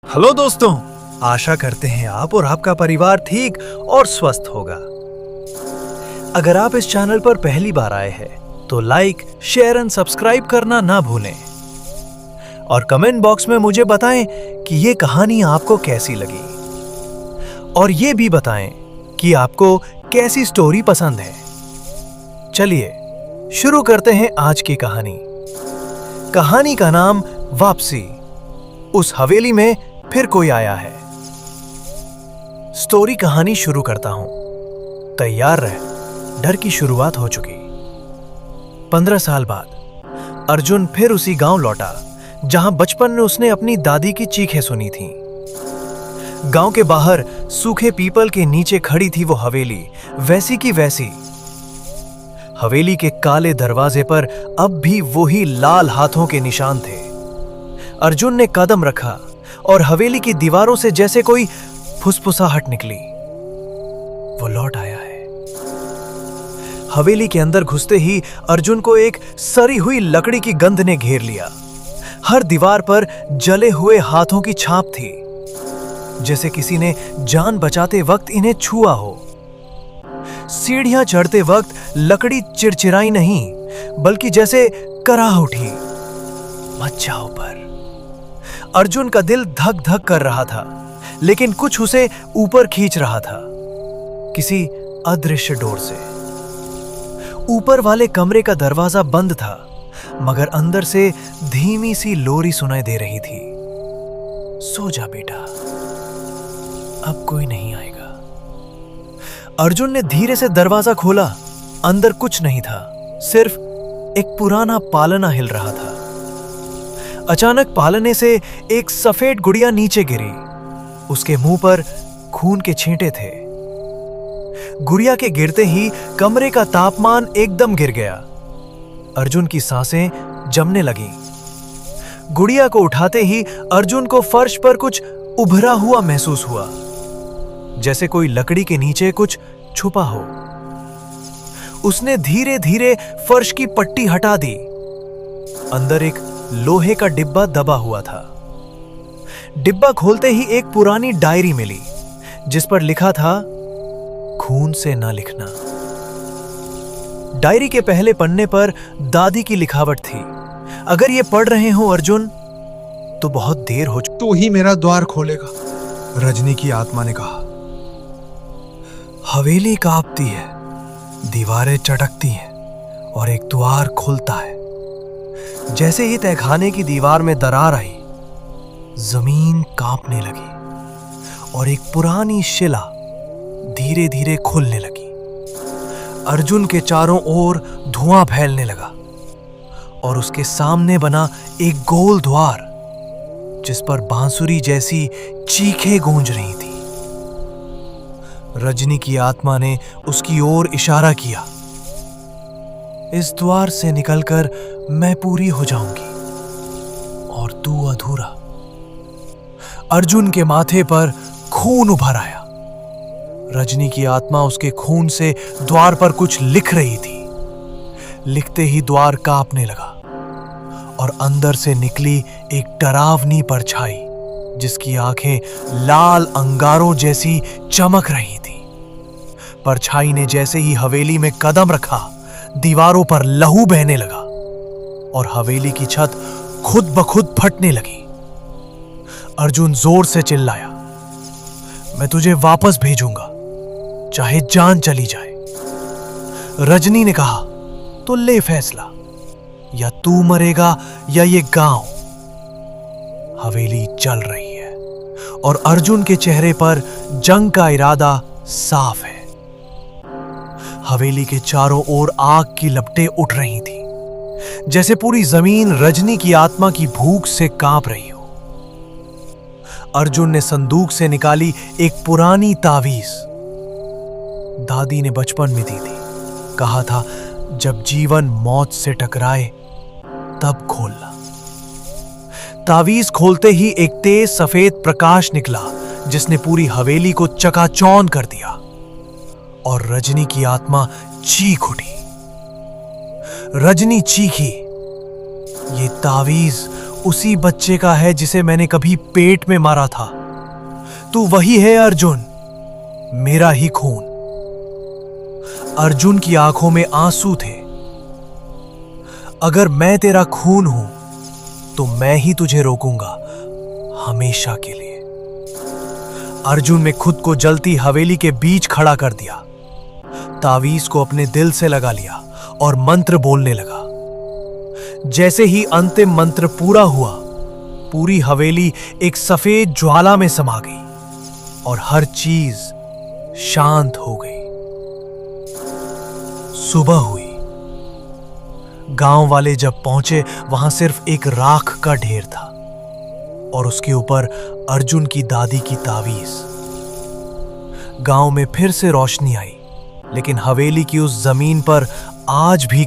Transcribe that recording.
Hello दोस्तों, आशा करते हैं आप और आपका परिवार ठीक और स्वस्थ होगा। अगर आप इस चैनल पर पहली बार आए हैं तो लाइक, शेयर एंड सब्सक्राइब करना ना भूलें और कमेंट बॉक्स में मुझे बताएं कि ये कहानी आपको कैसी लगी और ये भी बताएं कि आपको कैसी स्टोरी पसंद है। चलिए शुरू करते हैं आज की कहानी। कहानी का नाम वापसी। उस हवेली में फिर कोई आया है। स्टोरी कहानी शुरू करता हूं। तैयार रह, डर की शुरुआत हो चुकी। 15 साल बाद अर्जुन फिर उसी गांव लौटा जहां बचपन में उसने अपनी दादी की चीखें सुनी थीं। गांव के बाहर सूखे पीपल के नीचे खड़ी थी वो हवेली, वैसी की वैसी। हवेली के काले दरवाजे पर अब भी वही लाल हाथों के निशान थे। अर्जुन ने कदम रखा और हवेली की दीवारों से जैसे कोई फुसफुसाहट निकली। वो लौट आया है। हवेली के अंदर घुसते ही अर्जुन को एक सड़ी हुई लकड़ी की गंध ने घेर लिया। हर दीवार पर जले हुए हाथों की छाप थी, जैसे किसी ने जान बचाते वक्त इन्हें छुआ हो। सीढ़ियां चढ़ते वक्त लकड़ी चिरचिराई नहीं, बल्कि जैसे कराह उठी। मत जाओ पर। अर्जुन का दिल धक धक कर रहा था, लेकिन कुछ उसे ऊपर खींच रहा था, किसी अदृश्य डोर से। ऊपर वाले कमरे का दरवाजा बंद था, मगर अंदर से धीमी सी लोरी सुनाई दे रही थी। सो जा बेटा, अब कोई नहीं आएगा। अर्जुन ने धीरे से दरवाजा खोला। अंदर कुछ नहीं था, सिर्फ एक पुराना पालना हिल रहा था। अचानक पालने से एक सफेद गुड़िया नीचे गिरी। उसके मुंह पर खून के छींटे थे। गुड़िया के गिरते ही कमरे का तापमान एकदम गिर गया। अर्जुन की सांसें जमने लगी। गुड़िया को उठाते ही अर्जुन को फर्श पर कुछ उभरा हुआ महसूस हुआ, जैसे कोई लकड़ी के नीचे कुछ छुपा हो। उसने धीरे धीरे फर्श की पट्टी हटा दी। अंदर एक लोहे का डिब्बा दबा हुआ था। डिब्बा खोलते ही एक पुरानी डायरी मिली, जिस पर लिखा था, खून से ना लिखना। डायरी के पहले पन्ने पर दादी की लिखावट थी। अगर ये पढ़ रहे हो अर्जुन, तो बहुत देर हो चुकी। तो ही मेरा द्वार खोलेगा, रजनी की आत्मा ने कहा। हवेली कांपती है, दीवारें चटकती हैं और एक द्वार खुलता है। जैसे ही तहखाने की दीवार में दरार आई, जमीन कांपने लगी और एक पुरानी शिला धीरे धीरे खुलने लगी। अर्जुन के चारों ओर धुआं फैलने लगा और उसके सामने बना एक गोल द्वार, जिस पर बांसुरी जैसी चीखें गूंज रही थी। रजनी की आत्मा ने उसकी ओर इशारा किया। इस द्वार से निकलकर मैं पूरी हो जाऊंगी और तू अधूरा। अर्जुन के माथे पर खून उभर आया। रजनी की आत्मा उसके खून से द्वार पर कुछ लिख रही थी। लिखते ही द्वार कांपने लगा और अंदर से निकली एक डरावनी परछाई, जिसकी आंखें लाल अंगारों जैसी चमक रही थी। परछाई ने जैसे ही हवेली में कदम रखा, दीवारों पर लहू बहने लगा और हवेली की छत खुद ब खुद फटने लगी। अर्जुन जोर से चिल्लाया, मैं तुझे वापस भेजूंगा, चाहे जान चली जाए। रजनी ने कहा, तो ले फैसला, या तू मरेगा या ये गांव। हवेली चल रही है और अर्जुन के चेहरे पर जंग का इरादा साफ है। हवेली के चारों ओर आग की लपटें उठ रही थी, जैसे पूरी जमीन रजनी की आत्मा की भूख से कांप रही हो। अर्जुन ने संदूक से निकाली एक पुरानी तावीज। दादी ने बचपन में दी थी। कहा था, जब जीवन मौत से टकराए तब खोलना। तावीज खोलते ही एक तेज सफेद प्रकाश निकला, जिसने पूरी हवेली को चकाचौंध कर दिया और रजनी की आत्मा चीख उठी। रजनी चीखी। ये तावीज उसी बच्चे का है जिसे मैंने कभी पेट में मारा था। तू वही है अर्जुन, मेरा ही खून। अर्जुन की आंखों में आंसू थे। अगर मैं तेरा खून हूं तो मैं ही तुझे रोकूंगा, हमेशा के लिए। अर्जुन ने खुद को जलती हवेली के बीच खड़ा कर दिया, तावीज को अपने दिल से लगा लिया और मंत्र बोलने लगा। जैसे ही अंतिम मंत्र पूरा हुआ, पूरी हवेली एक सफेद ज्वाला में समा गई और हर चीज शांत हो गई। सुबह हुई। गांव वाले जब पहुंचे, वहां सिर्फ एक राख का ढेर था और उसके ऊपर अर्जुन की दादी की तावीज। गांव में फिर से रोशनी आई, लेकिन हवेली की उस जमीन पर आज भी